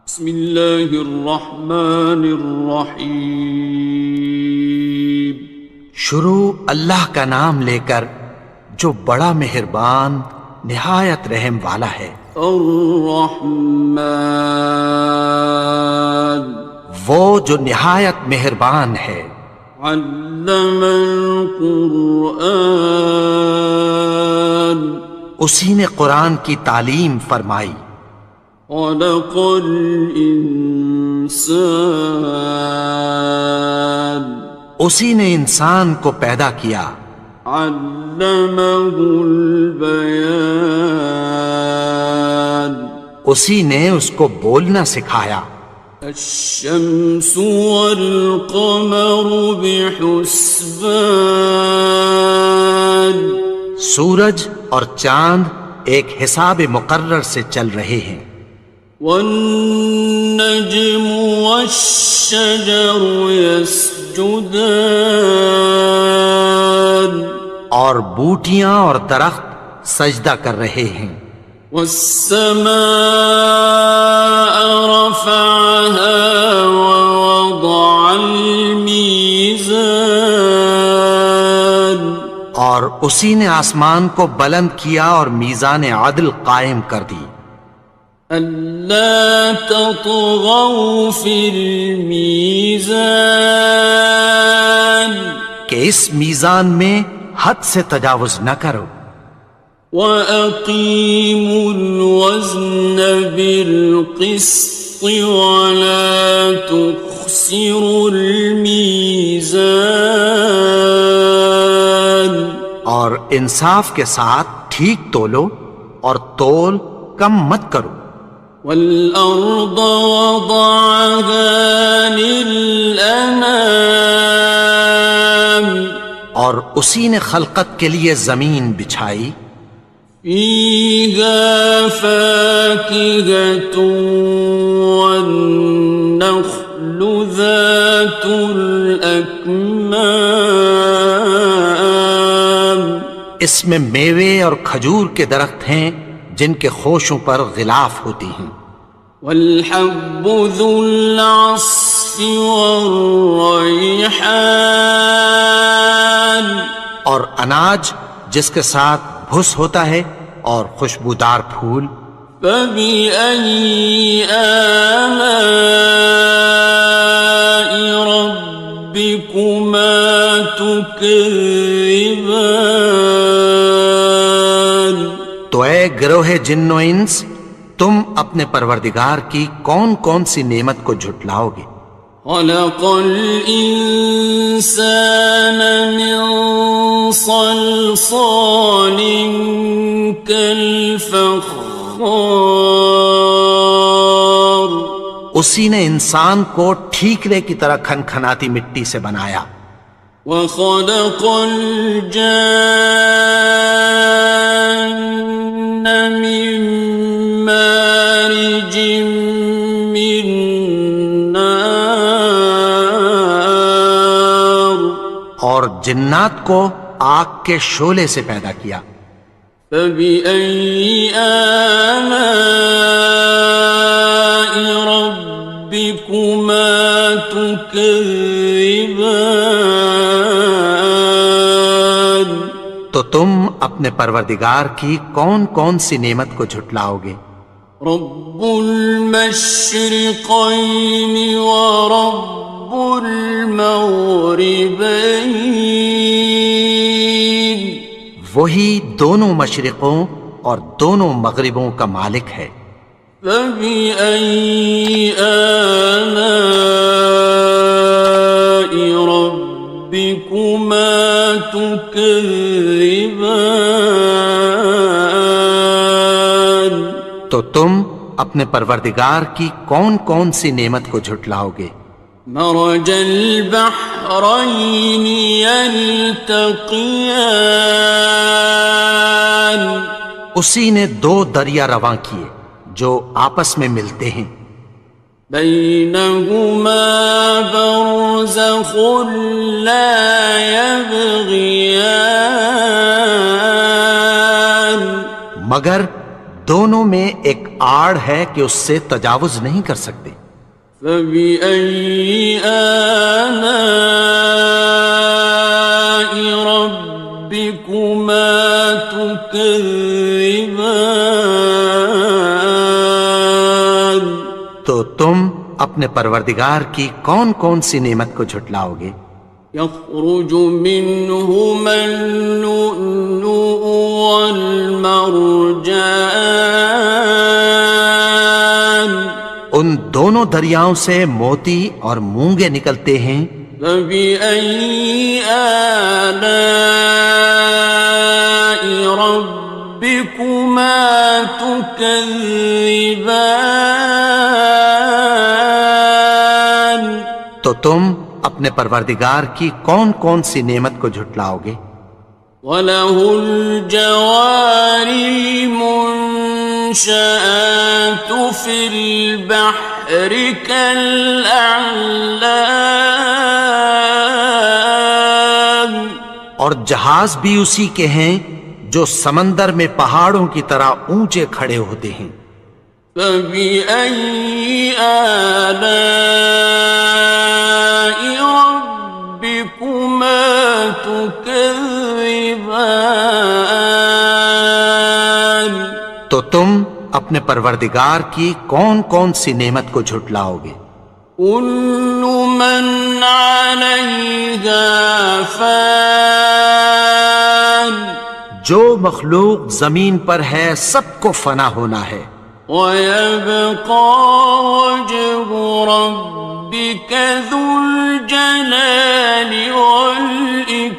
بسم اللہ الرحمن الرحیم۔ شروع اللہ کا نام لے کر جو بڑا مہربان نہایت رحم والا ہے۔ الرحمن، وہ جو نہایت مہربان ہے۔ علم القرآن، اسی نے قرآن کی تعلیم فرمائی۔ خلق الانسان، اسی نے انسان کو پیدا کیا۔ علمہ البیان، اسی نے اس کو بولنا سکھایا۔ الشمس والقمر بحسبان، سورج اور چاند ایک حساب مقرر سے چل رہے ہیں۔ والنجم والشجر يسجدان، اور بوٹیاں اور درخت سجدہ کر رہے ہیں۔ والسماء رفعها ووضع الميزان، اور اسی نے آسمان کو بلند کیا اور میزان عدل قائم کر دی۔ ألا تطغوا في الميزان، کہ اس میزان میں حد سے تجاوز نہ کرو۔ وأقيموا الوزن بالقسط ولا تخسروا الميزان، اور انصاف کے ساتھ ٹھیک تولو اور تول کم مت کرو۔ والأرض وضعها للأنام، اور اسی نے خلقت کے لیے زمین بچھائی۔ فيها فاكهة والنخل ذات الأكمام، اس میں میوے اور کھجور کے درخت ہیں جن کے خوشوں پر غلاف ہوتی ہیں۔ والحب ذو العصف والريحان، اور اناج جس کے ساتھ بھس ہوتا ہے اور خوشبودار پھول۔ فبأي آلاء ربكما تكذبان، تو اے گروہ جن و انس، تم اپنے پروردگار کی کون کون سی نعمت کو جھٹلاؤ گے؟ خلق الإنسان من صلصال كالفخار، اسی نے انسان کو ٹھیکرے کی طرح کھنکھناتی مٹی سے بنایا۔ وخلق الجان من مارج من نار، اور جنات کو آگ کے شعلے سے پیدا کیا۔ فبأي آلاء ربكما تكذبان، تو تم اپنے پروردگار کی کون کون سی نعمت کو جھٹلاؤ گے؟ رب المشرقين ورب المغربين، وہی دونوں مشرقوں اور دونوں مغربوں کا مالک ہے۔ فبأي آلاء ربكما تكذبان، تو تم اپنے پروردگار کی کون کون سی نعمت کو جھٹلاؤ گے؟ مرج البحرين يلتقيان، اسی نے دو دریا رواں کیے جو آپس میں ملتے ہیں۔ بينهما برزخ لا يبغيان، مگر دونوں میں ایک آڑ ہے کہ اس سے تجاوز نہیں کر سکتے۔ فبأي آلاء ربكما تكذبان؟ تو تم اپنے پروردگار کی کون کون سی نعمت کو جھٹلاؤ گے؟ يخرج منهما اللؤلؤ والمرجان، ان دونوں دریاؤں سے موتی اور مونگے نکلتے ہیں۔ فبأي آلاء ربكما تكذبان؟ تو تم اپنے پروردگار کی کون کون سی نعمت کو جھٹلاؤ گے؟ وَلَهُ الْجَوَارِ الْمُنشَآتُ فِي الْبَحْرِ كَالْأَعْلَامِ، اور جہاز بھی اسی کے ہیں جو سمندر میں پہاڑوں کی طرح اونچے کھڑے ہوتے ہیں۔ فَبِأَيِّ آلَاءِ رَبِّكُمَا تُكَذِّبَانِ؟ تو تم اپنے پروردگار کی کون کون سی نعمت کو جھٹلاؤ گے؟ كُلُّ مَنْ عَلَيْهَا فَانٍ، جو مخلوق زمین پر ہے سب کو فنا ہونا ہے۔ وَيَبْقَى وَجْهُ رَبِّكَ ذُو الْجَلَالِ وَالْإِكْرَامِ،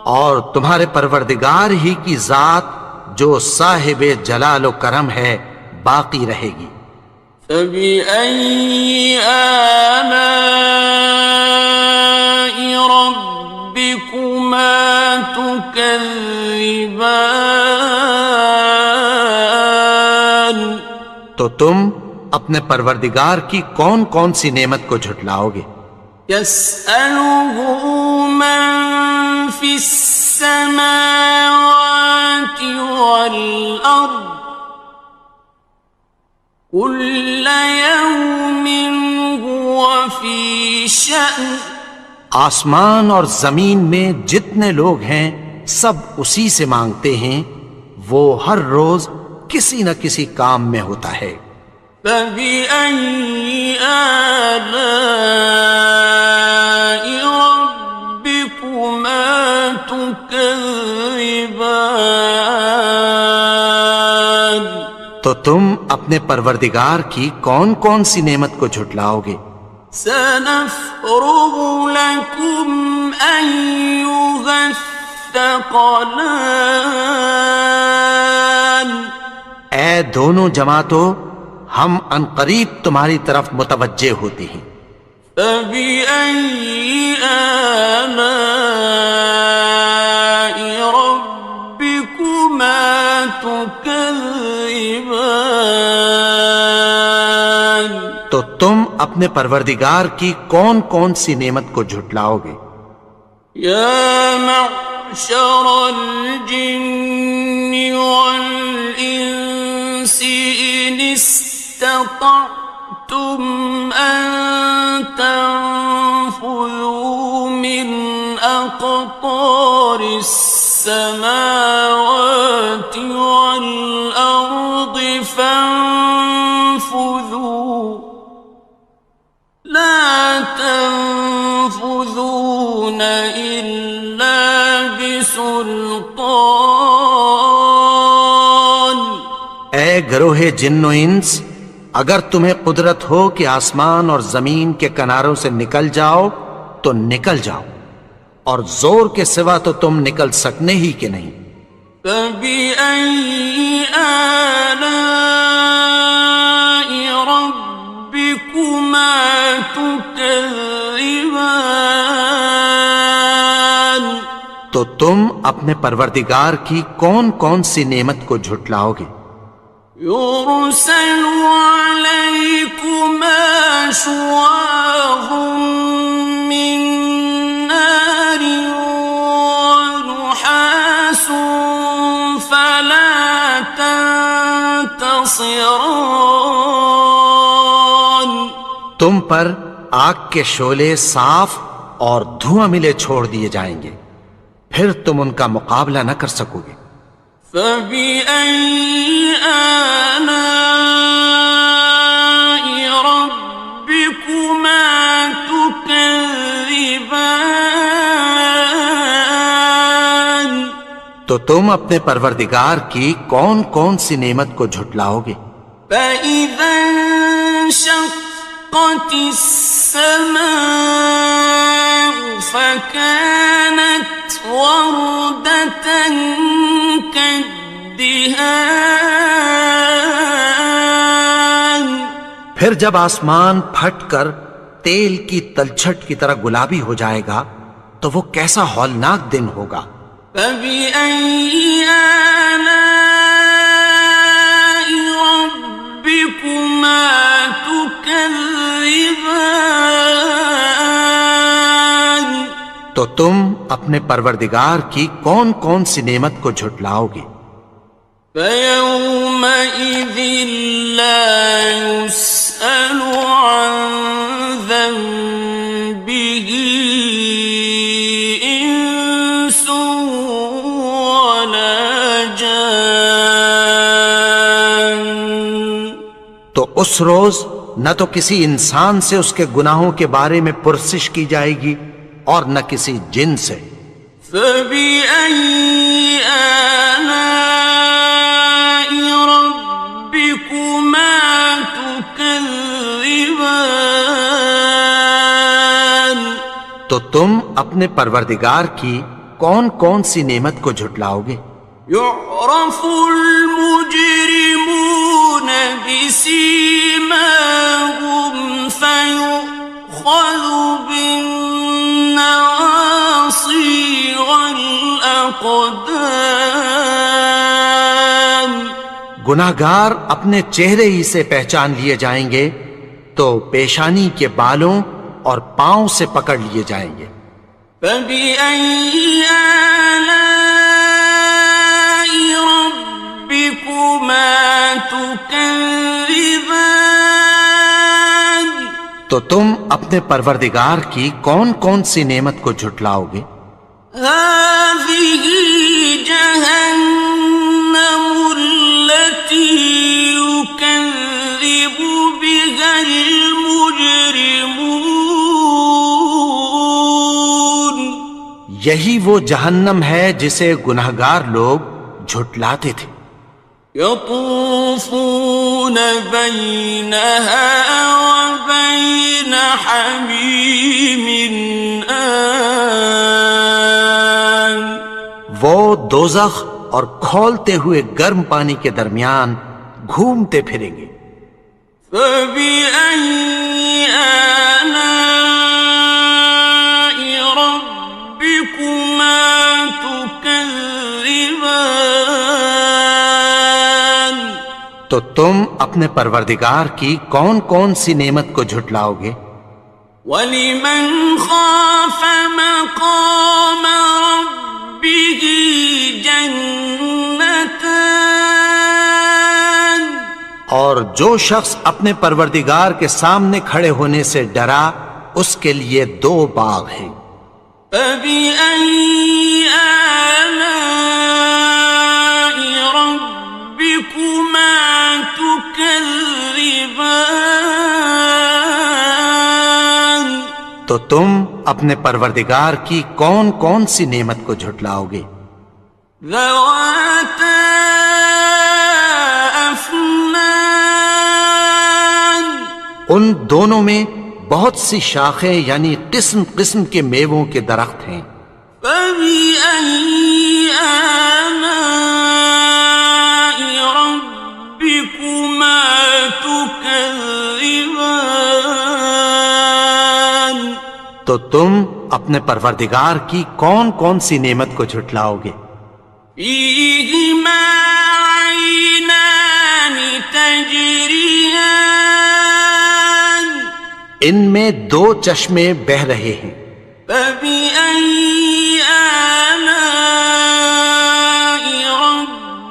اور تمہارے پروردگار ہی کی ذات جو صاحب جلال و کرم ہے باقی رہے گی۔ فَبِأَيِّ آلَاءِ رَبِّكُمَا تُكَذِّبَانِ؟ تو تم اپنے پروردگار کی کون کون سی نعمت کو جھٹلاؤ گے؟ يَسْأَلُهُ مَن فِي السَّمَاوَاتِ وَالْأَرْضِ كُلَّ يَوْمٍ هُوَ فِي شَأْنٍ، آسمان اور زمین میں جتنے لوگ ہیں سب اسی سے مانگتے ہیں، وہ ہر روز کسی نہ کسی کام میں ہوتا ہے۔ فَبِأَيِّ آلَاءِ رَبِّكُمَا تُكَذِّبَانِ؟ تو تم اپنے پروردگار کی کون کون سی نعمت کو جھٹلاؤ گے؟ سَنَفْرُغُ لَكُمْ أَيُّهَ الثَّقَلَانِ، اے دونوں جماعتوں، ہم عنقریب تمہاری طرف متوجہ ہوتے ہیں۔ فَبِأَيِّ آلَاءِ رَبِّكُمَا تُكَذِّبَانِ؟ تو تم اپنے پروردگار کی کون کون سی نعمت کو جھٹلاؤ گے؟ يَا مَعْشَرَ الْجِنِّ وَالْإِنسِ إِنِ اسْتَطَعْتُمْ أَن تَنفُذُوا مِنْ أَقْطَارِ السَّمَاوَاتِ وَالْأَرْضِ فَانفُذُوا لَا تَنفُذُونَ إِلَّا بِسُلْطَانٍ۔ اے گروہ جن و انس، اگر تمہیں قدرت ہو کہ آسمان اور زمین کے کناروں سے نکل جاؤ تو نکل جاؤ، اور زور کے سوا تو تم نکل سکنے ہی کہ نہیں۔ فَبِأَيِّ آلَاءِ رَبِّكُمَا تُكَذِّبَانِ؟ تو تم اپنے پروردگار کی کون کون سی نعمت کو جھٹلاؤ گے؟ يُرْسَلُ عَلَيْكُمَا شُوَاظٌ مِّن نَّارٍ وَنُحَاسٌ فَلَا خاصران تم پر آگ کے شعلے صاف اور دھواں ملے چھوڑ دیے جائیں گے، پھر تم ان کا مقابلہ نہ کر سکو گے۔ فَبِأَيِّ آلَاءِ رَبِّكُمَا تُكَذِّبَانِ تو تم اپنے پروردگار کی کون کون سی نعمت کو جھٹلاؤ گے؟ فَإِذَا انشَقَّتِ السَّمَاءُ فَكَانَتْ وَرْدَةً كَالدِّهَانِ پھر جب آسمان پھٹ کر تیل کی تلچھٹ کی طرح گلابی ہو جائے گا تو وہ کیسا ہولناک دن ہوگا۔ فَبِأَيِّ آلَاءِ رَبِّكُمَا تُكَذِّبَانِ تو تم اپنے پروردگار کی کون کون سی نعمت کو جھٹلاؤ گے؟ فَيَوْمَئِذٍ لَا يُسْأَلُ عَنْ ذَنبِهِ إِنسٌ وَلَا جَانٌ تو اس روز نہ تو کسی انسان سے اس کے گناہوں کے بارے میں پرسش کی جائے گی اور نہ کسی جن سے۔ فَبِأَيِّ آلَاءِ رَبِّكُمَا تُكَذِّبَانِ تو تم اپنے پروردگار کی کون کون سی نعمت کو جھٹلاؤ گے؟ يُعْرَفُ الْمُجْرِمُونَ بِسِيمَاهُمْ فَيُؤْخَذُ بِالنَّوَاصِي وَالْأَقْدَامِ گناہگار اپنے چہرے ہی سے پہچان لیے جائیں گے تو پیشانی کے بالوں اور پاؤں سے پکڑ لیے جائیں گے۔ فَبِأَيِّ آلَاءِ رَبِّكُمَا تُكَذِّبَانِ تو تم اپنے پروردگار کی کون کون سی نعمت کو جھٹلاؤ گے؟ هَذِهِ جَهَنَّمُ الَّتِي يُكَذِّبُ بِهَا الْمُجْرِمُونَ یہی وہ جہنم ہے جسے گناہگار لوگ جھٹلاتے تھے۔ يَطُوفُونَ بَيْنَهَا وَبَيْنَ حَمِيمٍ آنٍ وہ دوزخ اور کھولتے ہوئے گرم پانی کے درمیان گھومتے پھریں گے۔ فَبِأَيِّ آلَاءِ رَبِّكُمَا تُكَذِّبَانِ تو تم اپنے پروردگار کی کون کون سی نعمت کو جھٹلاؤ گے؟ وَلِمَنْ خَافَ مَقَامَ رَبِّهِ جَنَّتَانِ اور جو شخص اپنے پروردگار کے سامنے کھڑے ہونے سے ڈرا اس کے لیے 2 باغ ہیں۔ فَبِأَيِّ آلَاءِ رَبِّكُمَا تُكَذِّبَانِ تو تم اپنے پروردگار کی کون کون سی نعمت کو جھٹلاؤ گے؟ ذَوَاتَا أَفْنَانٍ ان دونوں میں بہت سی شاخیں یعنی قسم قسم کے میووں کے درخت ہیں۔ فَبِأَيِّ آلَاءِ رَبِّكُمَا تُكَذِّبَانِ تو تم اپنے پروردگار کی کون کون سی نعمت کو جھٹلاؤ گے؟ فِيهِمَا عَيْنَانِ تَجْرِيَانِ ان میں 2 چشمے بہہ رہے ہیں۔ فَبِأَيِّ آلَاءِ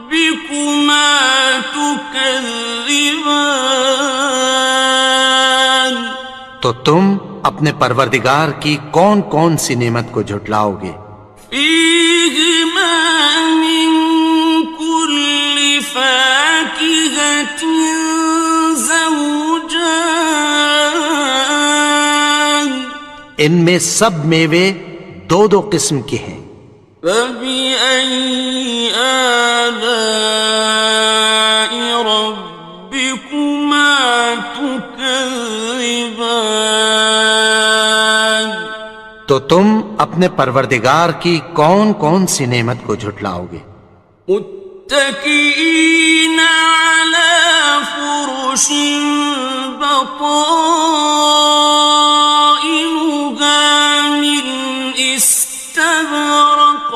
رَبِّكُمَا تُكَذِّبَانِ تو تم اپنے پروردگار کی کون کون سی نعمت کو جھٹلاؤ گے؟ فيهما من كل فاكهة زوجان ان میں سب میوے دو دو قسم کے ہیں۔ فبأي آلاء ربكما تكذبان تو تم اپنے پروردگار کی کون کون سی نعمت کو جھٹلاؤ گے؟ متكئين على فرش بطائنها من استبرق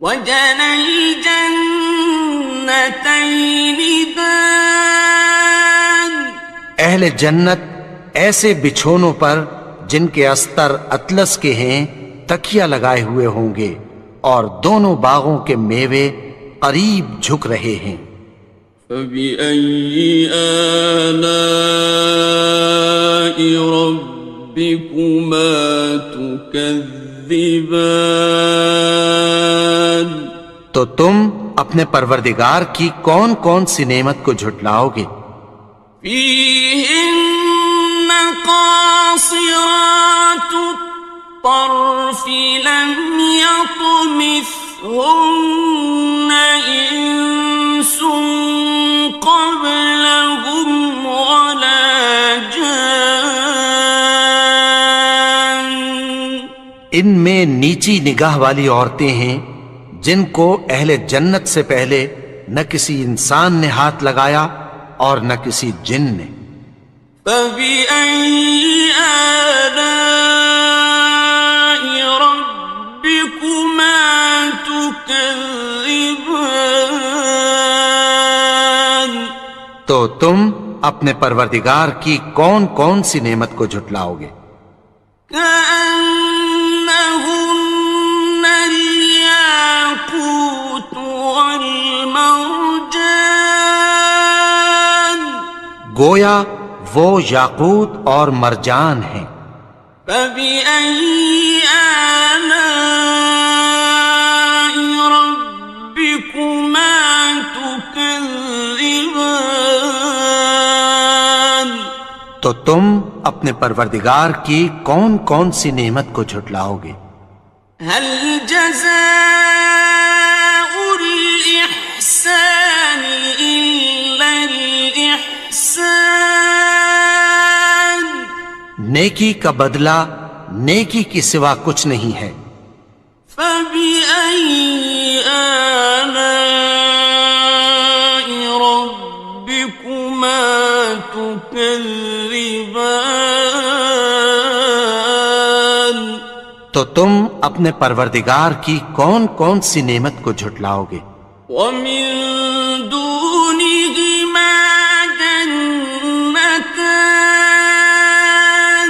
وجنى الجنتين دان اہل جنت ایسے بچھونوں پر جن کے استر اطلس کے ہیں تکیہ لگائے ہوئے ہوں گے، اور دونوں باغوں کے میوے قریب جھک رہے ہیں۔ فبأي آلاء ربكما تكذبان تو تم اپنے پروردگار کی کون کون سی نعمت کو جھٹلاؤ گے؟ فيهن قاصرات الطرف لم يطمثهن إنس قبلهم ولا جان ان میں نیچی نگاہ والی عورتیں ہیں جن کو اہل جنت سے پہلے نہ کسی انسان نے ہاتھ لگایا اور نہ کسی جن نے۔ فبأي آلاء ربكما تكذبان تو تم اپنے پروردگار کی کون کون سی نعمت کو جھٹلاؤ گے؟ كأنهن الياقوت والمرجان گویا وہ یاقوت اور مرجان ہیں۔ فبأي آلاء ربكما تكذبان تو تم اپنے پروردگار کی کون کون سی نعمت کو جھٹلاؤ گے؟ هل جزاء الإحسان إلا الإحسان نیکی کا بدلہ نیکی کی سوا کچھ نہیں ہے۔ فبأي آلاء ربكما تكذبان تو تم اپنے پروردگار کی کون کون سی نعمت کو جھٹلاؤ گے؟ ومن دونهما جنتان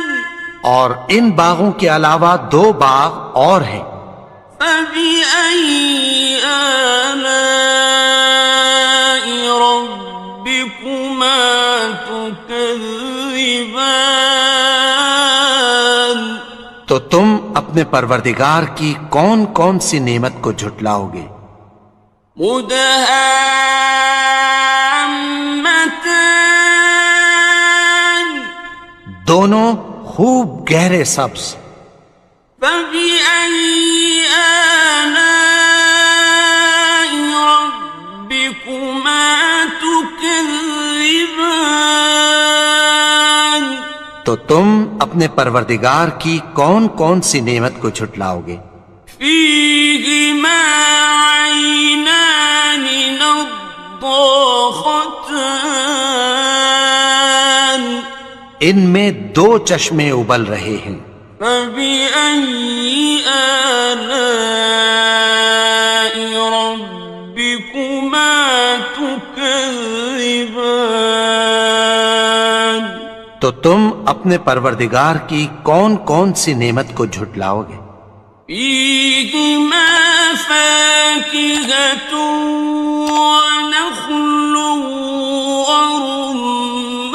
اور ان باغوں کے علاوہ دو باغ اور ہیں۔ فبأي آلاء ربكما تكذبان تو تم اپنے پروردگار کی کون کون سی نعمت کو جھٹلاؤ گے؟ مدهامتان دونوں خوب گہرے سبز۔ فبأي آلاء ربكما تكذبان تو تم اپنے پروردگار کی کون کون سی نعمت کو جھٹلاؤ گے؟ فيهما عينان نضاختان ان میں دو چشمے ابل رہے ہیں۔ فبأي آلاء ربكما تكذبان تو تم اپنے پروردگار کی کون کون سی نعمت کو جھٹلاؤ گے؟ فيهما فاكهة ونخل ورمان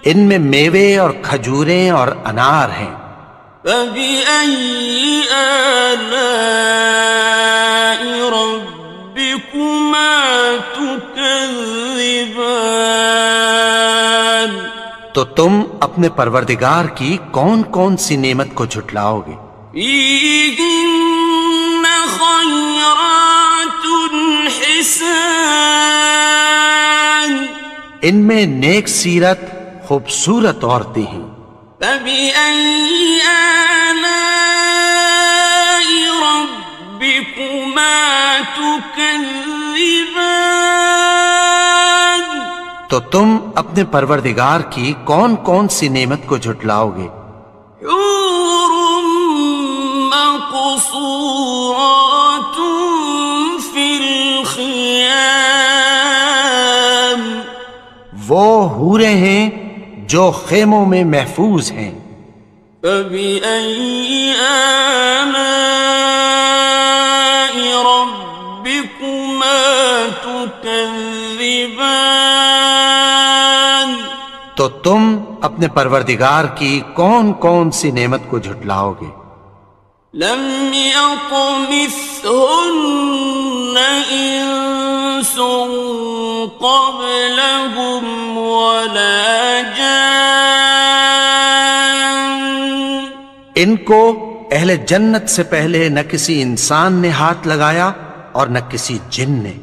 ان میں میوے اور کھجوریں اور انار ہیں۔ فبأي آلاء ربكما تكذبان؟ تو تم اپنے پروردگار کی کون کون سی نعمت کو جھٹلاؤ گے؟ فيهن خيرات حسان، ان میں نیک سیرت خوبصورت عورتیں ہیں۔ فبأي آلاء ربكما تكذبان؟ تو تم اپنے پروردگار کی کون کون سی نعمت کو جھٹلاؤ گے؟ حور مقصورات في الخيام، وہ حوریں ہیں جو خیموں میں محفوظ ہیں۔ فبأي آلاء ربكما تكذبان؟ تو تم اپنے پروردگار کی کون کون سی نعمت کو جھٹلاؤ گے؟ لم يطمثهن إنس قبلهم ولا جان، ان کو اہل جنت سے پہلے نہ کسی انسان نے ہاتھ لگایا اور نہ کسی جن نے۔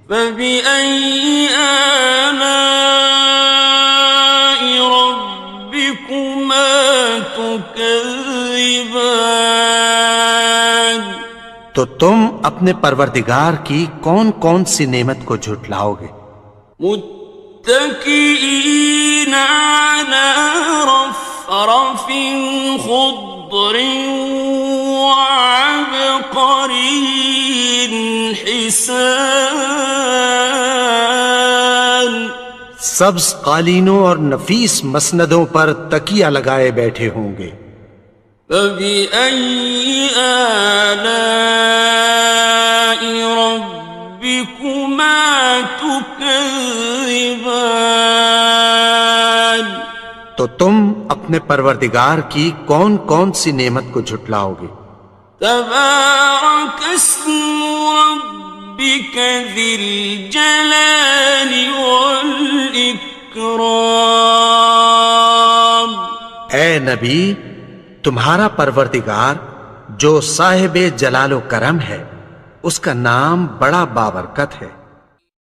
فبأي آلاء ربكما تكذبان؟ تو تم اپنے پروردگار کی کون کون سی نعمت کو جھٹلاؤ گے؟ متكئين على رفرف خضر وعبقري حسان، سبز قالینوں اور نفیس مسندوں پر تکیہ لگائے بیٹھے ہوں گے۔ فبأي آلاء ربكما تكذبان؟ تو تم اپنے پروردگار کی کون کون سی نعمت کو جھٹلاؤ گے؟ تبارك اسم ربك ذي الجلال والإكرام۔ اے نبی، تمہارا پروردگار جو صاحب جلال و کرم ہے، اس کا نام بڑا بابرکت ہے۔